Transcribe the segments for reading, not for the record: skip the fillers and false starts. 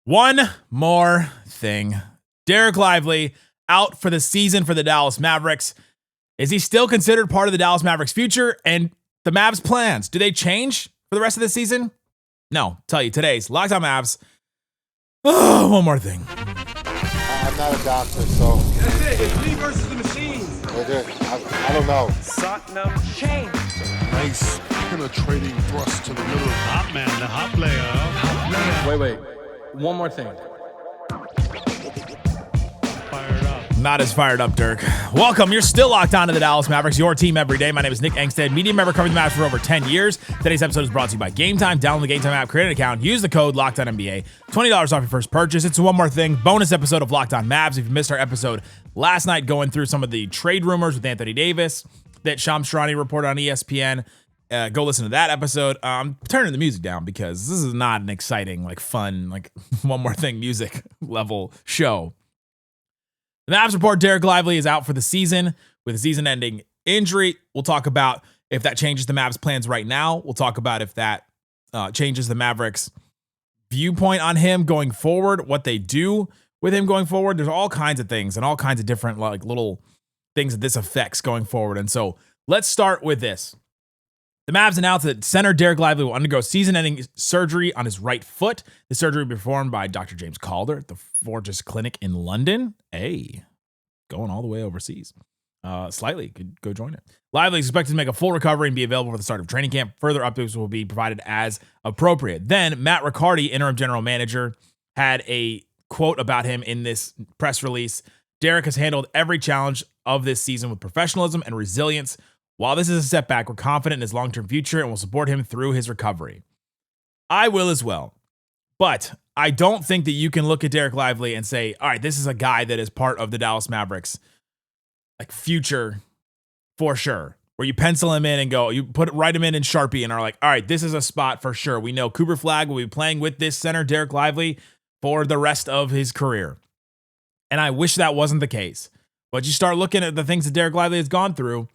One more thing. Dereck Lively out for the season for the Dallas Mavericks. Is he still considered part of the Dallas Mavericks future? And the Mavs plans, do they change for the rest of the season? No, tell you today's Locked On Mavs. Oh, one more thing. I'm not a doctor, so. That's it. It's me versus the machines. I don't know. Satnam change. Nice penetrating thrust to the middle. Hot man, the hot player. Wait. One more thing. Fired up. Not as fired up, Dirk. Welcome. You're still locked on to the Dallas Mavericks, your team every day. My name is Nick Angstadt, media member covering the Mavs for over 10 years. Today's episode is brought to you by Game Time. Download the Game Time app, create an account, use the code LOCKEDONNBA. $20 off your first purchase. It's one more thing. Bonus episode of Locked On Mavs. If you missed our episode last night going through some of the trade rumors with Anthony Davis that Shams Charania reported on ESPN, go listen to that episode. I'm turning the music down because this is not an exciting, fun, one more thing music level show. The Mavs report Dereck Lively is out for the season with a season-ending injury. We'll talk about if that changes the Mavs' plans right now. We'll talk about if that changes the Mavericks' viewpoint on him going forward, what they do with him going forward. There's all kinds of things and all kinds of different little things that this affects going forward. And so let's start with this. The Mavs announced that center Dereck Lively will undergo season-ending surgery on his right foot. The surgery will be performed by Dr. James Calder at the Fortis Clinic in London. Hey, going all the way overseas. Slightly, could go join it. Lively is expected to make a full recovery and be available for the start of training camp. Further updates will be provided as appropriate. Then Matt Riccardi, interim general manager, had a quote about him in this press release. Dereck has handled every challenge of this season with professionalism and resilience. While this is a setback, we're confident in his long-term future and will support him through his recovery. I will as well. But I don't think that you can look at Dereck Lively and say, all right, this is a guy that is part of the Dallas Mavericks future for sure. Where you pencil him in and go, write him in Sharpie and are like, all right, this is a spot for sure. We know Cooper Flagg will be playing with this center, Dereck Lively, for the rest of his career. And I wish that wasn't the case. But you start looking at the things that Dereck Lively has gone through,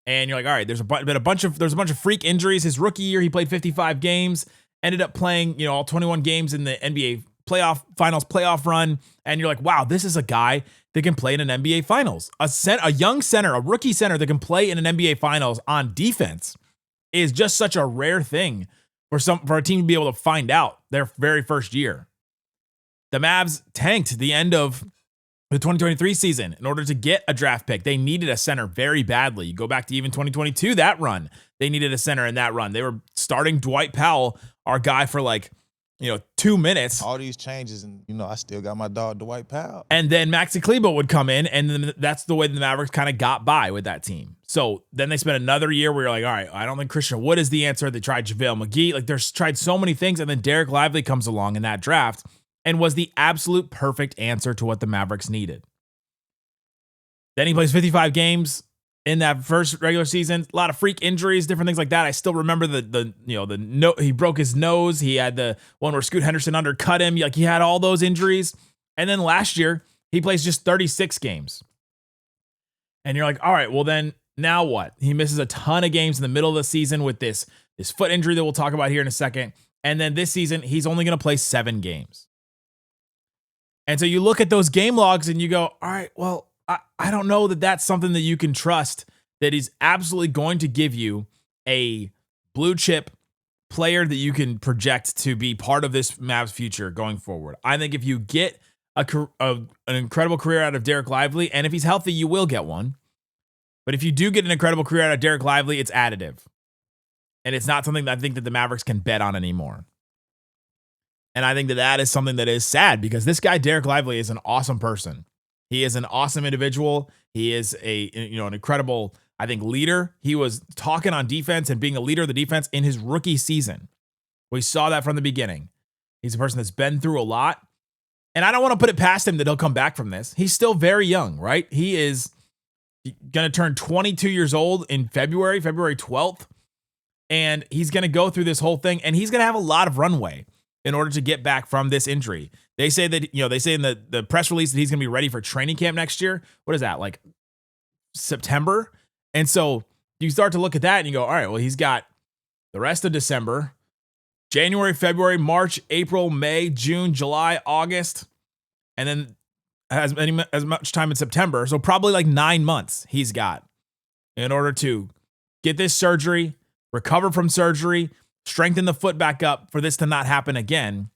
and you're like, all right, there's a bunch of freak injuries. His rookie year, he played 55 games, ended up playing, all 21 games in the NBA finals playoff run. And you're like, wow, this is a guy that can play in an NBA finals. A young center, a rookie center that can play in an NBA finals on defense is just such a rare thing for a team to be able to find out their very first year. The Mavs tanked the end of the 2023 season in order to get a draft pick. They needed a center very badly. You go back to even 2022, that run. They needed a center in that run. They were starting Dwight Powell, our guy, for 2 minutes. All these changes, and I still got my dog Dwight Powell. And then Maxi Kleber would come in, and then that's the way the Mavericks kind of got by with that team. So then they spent another year where you're like, all right, I don't think Christian Wood is the answer. They tried JaVale McGee. They've tried so many things, and then Dereck Lively comes along in that draft and was the absolute perfect answer to what the Mavericks needed. Then he plays 55 games in that first regular season. A lot of freak injuries, different things like that. I still remember he broke his nose. He had the one where Scoot Henderson undercut him. He had all those injuries. And then last year, he plays just 36 games. And you're like, all right, well then now what? He misses a ton of games in the middle of the season with this foot injury that we'll talk about here in a second. And then this season, he's only going to play 7 games. And so you look at those game logs and you go, all right, well, I don't know that that's something that you can trust that is absolutely going to give you a blue chip player that you can project to be part of this Mavs future going forward. I think if you get an incredible career out of Dereck Lively, and if he's healthy, you will get one. But if you do get an incredible career out of Dereck Lively, it's additive. And it's not something that I think that the Mavericks can bet on anymore. And I think that is something that is sad because this guy, Dereck Lively, is an awesome person. He is an awesome individual. He is an incredible, I think, leader. He was talking on defense and being a leader of the defense in his rookie season. We saw that from the beginning. He's a person that's been through a lot. And I don't want to put it past him that he'll come back from this. He's still very young, right? He is going to turn 22 years old in February 12th. And he's going to go through this whole thing. And he's going to have a lot of runway in order to get back from this injury. They say that, they say in the press release that he's going to be ready for training camp next year. What is that, September? And so you start to look at that and you go, all right, well, he's got the rest of December, January, February, March, April, May, June, July, August, and then as much time in September. So probably like 9 months he's got in order to get this surgery, recover from surgery, strengthen the foot back up for this to not happen again,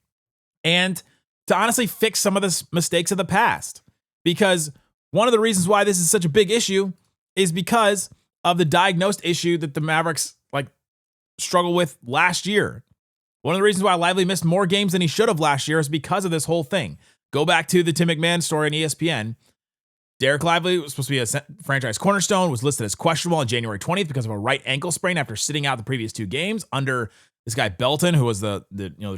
and to honestly fix some of the mistakes of the past. Because one of the reasons why this is such a big issue is because of the diagnosed issue that the Mavericks struggled with last year. One of the reasons why Lively missed more games than he should have last year is because of this whole thing. Go back to the Tim McMahon story on ESPN. Dereck Lively was supposed to be a franchise cornerstone, was listed as questionable on January 20th because of a right ankle sprain after sitting out the previous 2 games under this guy Belton, who was the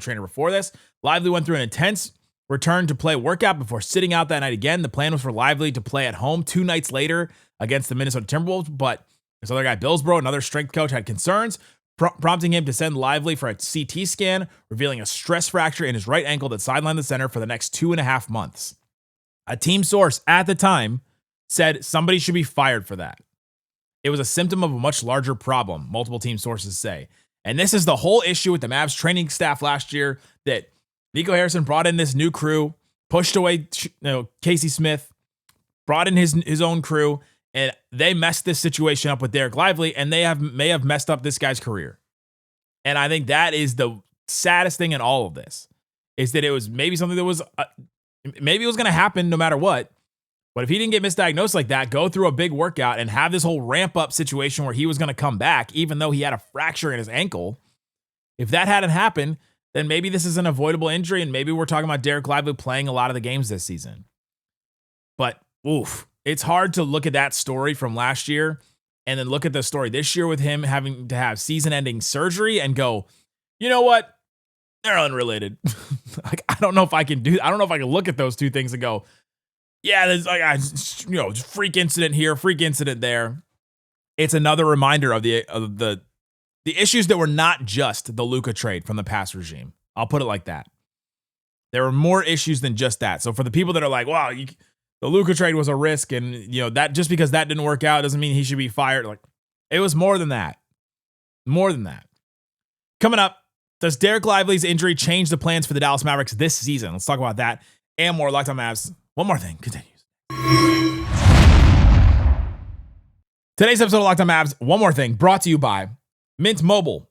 trainer before this. Lively went through an intense return to play workout before sitting out that night again. The plan was for Lively to play at home 2 nights later against the Minnesota Timberwolves, but this other guy, Billsborough, another strength coach, had concerns, prompting him to send Lively for a CT scan, revealing a stress fracture in his right ankle that sidelined the center for the next 2.5 months. A team source at the time said somebody should be fired for that. It was a symptom of a much larger problem, multiple team sources say. And this is the whole issue with the Mavs training staff last year, that Nico Harrison brought in this new crew, pushed away Casey Smith, brought in his own crew, and they messed this situation up with Dereck Lively, and they may have messed up this guy's career. And I think that is the saddest thing in all of this, is that it was maybe something that was maybe it was going to happen no matter what. But if he didn't get misdiagnosed like that, go through a big workout and have this whole ramp up situation where he was going to come back, even though he had a fracture in his ankle, if that hadn't happened, then maybe this is an avoidable injury. And maybe we're talking about Dereck Lively playing a lot of the games this season. But it's hard to look at that story from last year and then look at the story this year with him having to have season ending surgery and go, you know what? They're unrelated. I don't know if I can look at those two things and go, yeah, there's freak incident here, freak incident there. It's another reminder of the issues that were not just the Luka trade from the past regime. I'll put it like that. There were more issues than just that. So for the people that are like, wow, the Luka trade was a risk, and that just because that didn't work out doesn't mean he should be fired. Like, it was more than that. More than that. Coming up, does Dereck Lively's injury change the plans for the Dallas Mavericks this season? Let's talk about that and more. Locked on Mavs. One more thing continues. Today's episode of Locked on Mavs, one more thing, brought to you by Mint Mobile.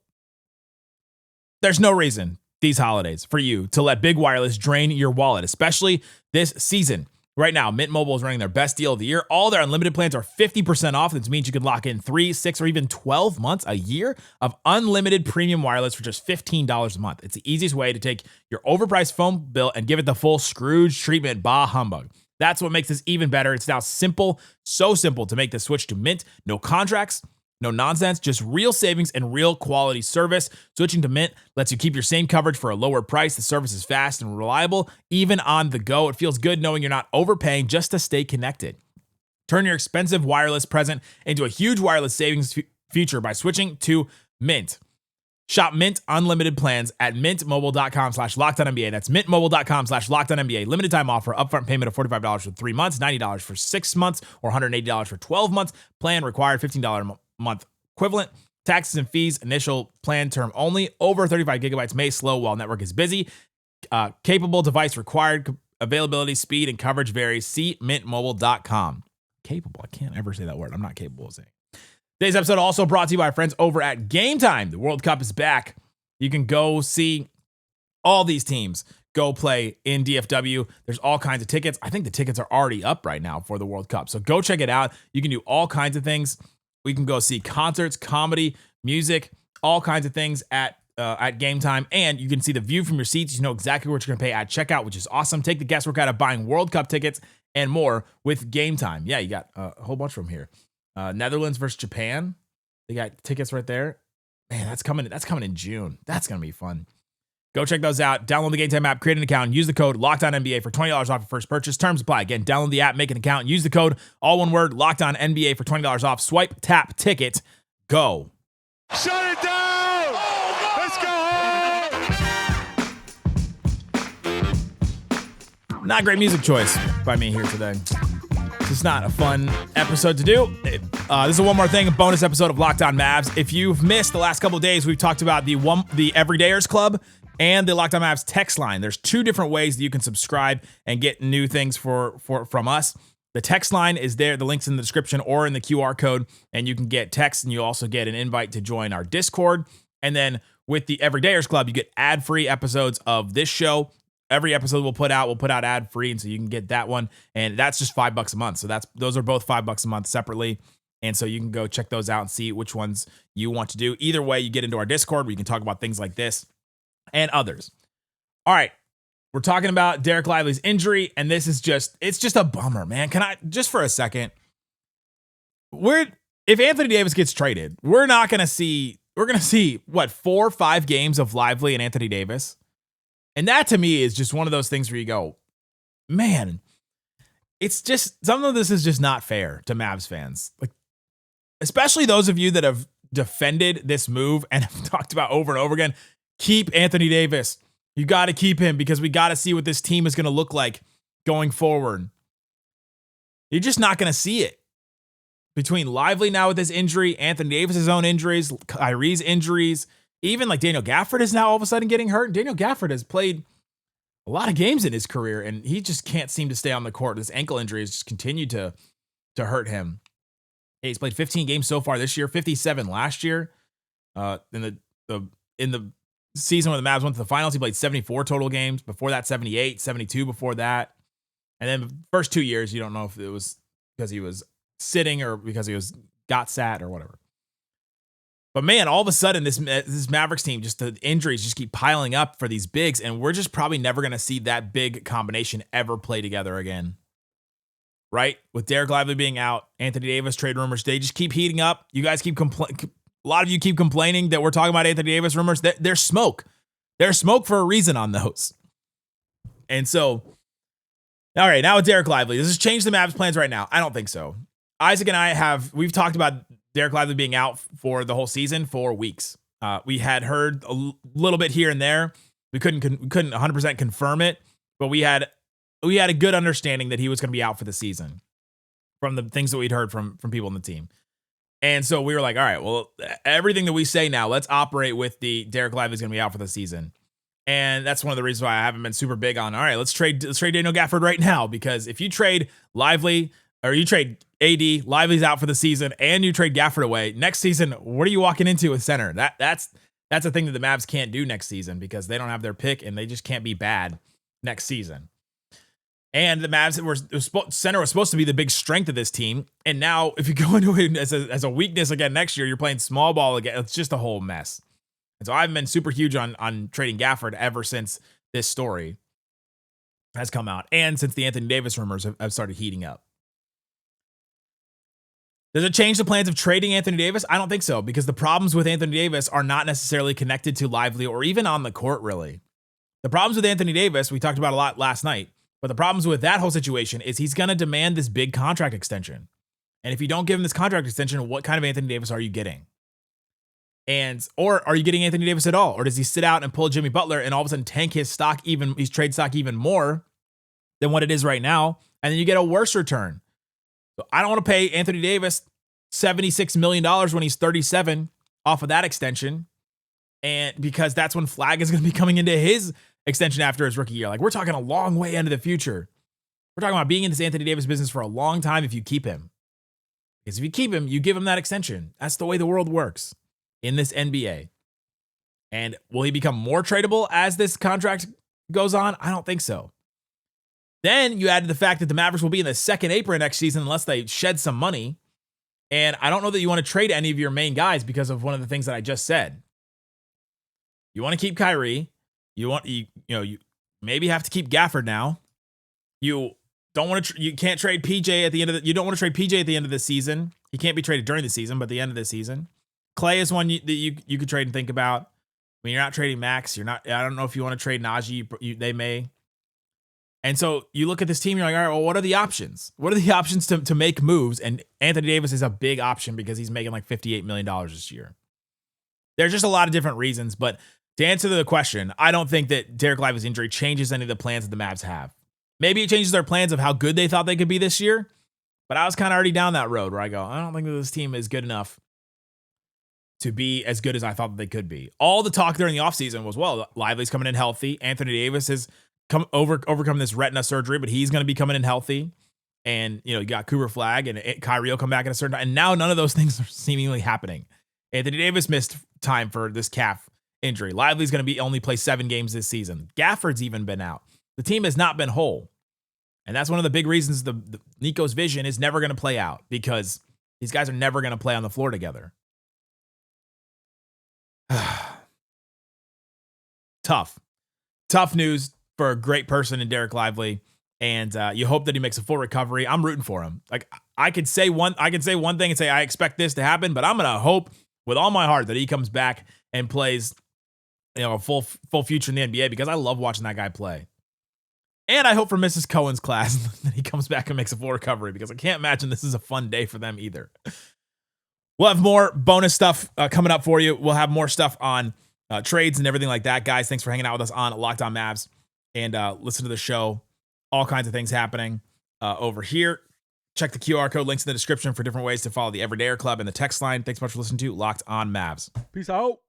There's no reason these holidays for you to let big wireless drain your wallet, especially this season. Right now, Mint Mobile is running their best deal of the year. All their unlimited plans are 50% off. This means you can lock in 3, 6, or even 12 months a year of unlimited premium wireless for just $15 a month. It's the easiest way to take your overpriced phone bill and give it the full Scrooge treatment. Bah humbug. That's what makes this even better. It's now simple, so simple to make the switch to Mint. No contracts, no nonsense, just real savings and real quality service. Switching to Mint lets you keep your same coverage for a lower price. The service is fast and reliable, even on the go. It feels good knowing you're not overpaying just to stay connected. Turn your expensive wireless present into a huge wireless savings future by switching to Mint. Shop Mint Unlimited plans at mintmobile.com/LockedOnNBA. That's mintmobile.com/LockedOnNBA. Limited time offer. Upfront payment of $45 for 3 months, $90 for 6 months, or $180 for 12 months. Plan required $15 month equivalent. Taxes and fees. Initial plan term only. Over 35 gigabytes may slow while network is busy. Capable device required. Availability, speed, and coverage varies. See mintmobile.com. Capable. I can't ever say that word. I'm not capable of saying. Today's episode also brought to you by our friends over at Game Time. The World Cup is back. You can go see all these teams go play in DFW. There's all kinds of tickets. I think the tickets are already up right now for the World Cup. So go check it out. You can do all kinds of things. We can go see concerts, comedy, music, all kinds of things at Game Time. And you can see the view from your seats. You know exactly what you're going to pay at checkout, which is awesome. Take the guesswork out of buying World Cup tickets and more with Game Time. Yeah, you got a whole bunch from here. Netherlands versus Japan. They got tickets right there. Man, that's coming in June. That's going to be fun. Go check those out. Download the Game Time app, create an account, and use the code LOCKEDONNBA for $20 off your first purchase. Terms apply. Again, download the app, make an account, and use the code, all one word, LOCKEDONNBA for $20 off. Swipe, tap, ticket, go. Shut it down! Let's go home! Not great music choice by me here today. It's not a fun episode to do. This is one more thing, a bonus episode of Locked On Mavs. If you've missed the last couple of days, we've talked about the Everydayers Club and the Locked On Mavs text line. There's two different ways that you can subscribe and get new things from us. The text line is there. The link's in the description or in the QR code, and you can get text, and you also get an invite to join our Discord. And then with the Everydayers Club, you get ad-free episodes of this show. Every episode we'll put out ad-free, and so you can get that one, and that's just $5 a month. So those are both $5 a month separately, and so you can go check those out and see which ones you want to do. Either way, you get into our Discord where you can talk about things like this and others. All right, we're talking about Dereck Lively's injury, and it's just a bummer, man. Can I just for a second? If Anthony Davis gets traded, we're gonna see what 4 or 5 games of Lively and Anthony Davis. And that to me is just one of those things where you go, man, it's just, some of this is just not fair to Mavs fans. Like, especially those of you that have defended this move and have talked about over and over again, keep Anthony Davis. You got to keep him because we got to see what this team is going to look like going forward. You're just not going to see it. Between Lively now with his injury, Anthony Davis's own injuries, Kyrie's injuries, even like Daniel Gafford is now all of a sudden getting hurt. Daniel Gafford has played a lot of games in his career, and he just can't seem to stay on the court. This ankle injury has just continued to hurt him. He's played 15 games so far this year, 57 last year. In the season when the Mavs went to the finals, he played 74 total games. Before that, 78, 72 before that. And then the first 2 years, you don't know if it was because he was sitting or because he got sat or whatever. But man, all of a sudden, this Mavericks team, just the injuries just keep piling up for these bigs, and we're just probably never going to see that big combination ever play together again. Right? With Dereck Lively being out, Anthony Davis trade rumors, they just keep heating up. You guys keep a lot of you keep complaining that we're talking about Anthony Davis rumors. There's smoke. There's smoke for a reason on those. And so, all right, now with Dereck Lively, does this change the Mavs' plans right now? I don't think so. Isaac and I we've talked about Dereck Lively being out for the whole season for weeks. We had heard a little bit here and there. We couldn't 100% confirm it, but we had a good understanding that he was going to be out for the season from the things that we'd heard from people in the team. And so we were like, all right, well, everything that we say now, let's operate with the Dereck Lively is going to be out for the season. And that's one of the reasons why I haven't been super big on, all right, let's trade Daniel Gafford right now, because if you trade Lively or you trade AD, Lively's out for the season, and you trade Gafford away, next season, what are you walking into with center? That's a thing that the Mavs can't do next season because they don't have their pick and they just can't be bad next season. And the Mavs center was supposed to be the big strength of this team, and now if you go into it as a weakness again next year, you're playing small ball again. It's just a whole mess. And so I've been super huge on trading Gafford ever since this story has come out, and since the Anthony Davis rumors have started heating up. Does it change the plans of trading Anthony Davis? I don't think so, because the problems with Anthony Davis are not necessarily connected to Lively or even on the court, really. The problems with Anthony Davis, we talked about a lot last night, but the problems with that whole situation is he's going to demand this big contract extension. And if you don't give him this contract extension, what kind of Anthony Davis are you getting? Or are you getting Anthony Davis at all? Or does he sit out and pull Jimmy Butler and all of a sudden tank his trade stock even more than what it is right now? And then you get a worse return. So I don't want to pay Anthony Davis $76 million when he's 37 off of that extension. And because that's when Flagg is going to be coming into his extension after his rookie year. Like, we're talking a long way into the future. We're talking about being in this Anthony Davis business for a long time if you keep him. Because if you keep him, you give him that extension. That's the way the world works in this NBA. And will he become more tradable as this contract goes on? I don't think so. Then you add to the fact that the Mavericks will be in the second apron next season unless they shed some money. And I don't know that you want to trade any of your main guys because of one of the things that I just said. You want to keep Kyrie. You maybe have to keep Gafford now. You don't want to. You can't trade PJ at the end of the. You don't want to trade PJ at the end of the season. He can't be traded during the season, but the end of the season. Klay is one that you could trade and think about. I mean, you're not trading Max. You're not. I don't know if you want to trade Naji. They may. And so you look at this team, you're like, all right, well, what are the options? What are the options to make moves? And Anthony Davis is a big option because he's making like $58 million this year. There's just a lot of different reasons. But to answer the question, I don't think that Dereck Lively's injury changes any of the plans that the Mavs have. Maybe it changes their plans of how good they thought they could be this year, But I was kind of already down that road where I go, I don't think that this team is good enough to be as good as I thought that they could be. All the talk during the offseason was, well, Lively's coming in healthy. Anthony Davis has overcome this retina surgery, but he's going to be coming in healthy. And, you got Cooper Flagg and Kyrie will come back at a certain time. And now none of those things are seemingly happening. Anthony Davis missed time for this calf injury. Lively's going to only play 7 games this season. Gafford's even been out. The team has not been whole. And that's one of the big reasons the Nico's vision is never going to play out, because these guys are never going to play on the floor together. Tough news for a great person in Dereck Lively, and you hope that he makes a full recovery. I'm rooting for him. Like, I could say one thing and say I expect this to happen, but I'm gonna hope with all my heart that he comes back and plays, a full future in the NBA, because I love watching that guy play. And I hope for Mrs. Cohen's class that he comes back and makes a full recovery, because I can't imagine this is a fun day for them either. We'll have more bonus stuff coming up for you. We'll have more stuff on trades and everything like that. Guys, thanks for hanging out with us on Locked On Mavs, and listen to the show. All kinds of things happening over here. Check the QR code links in the description for different ways to follow the Everydayer Club and the text line. Thanks so much for listening to Locked On Mavs. Peace out.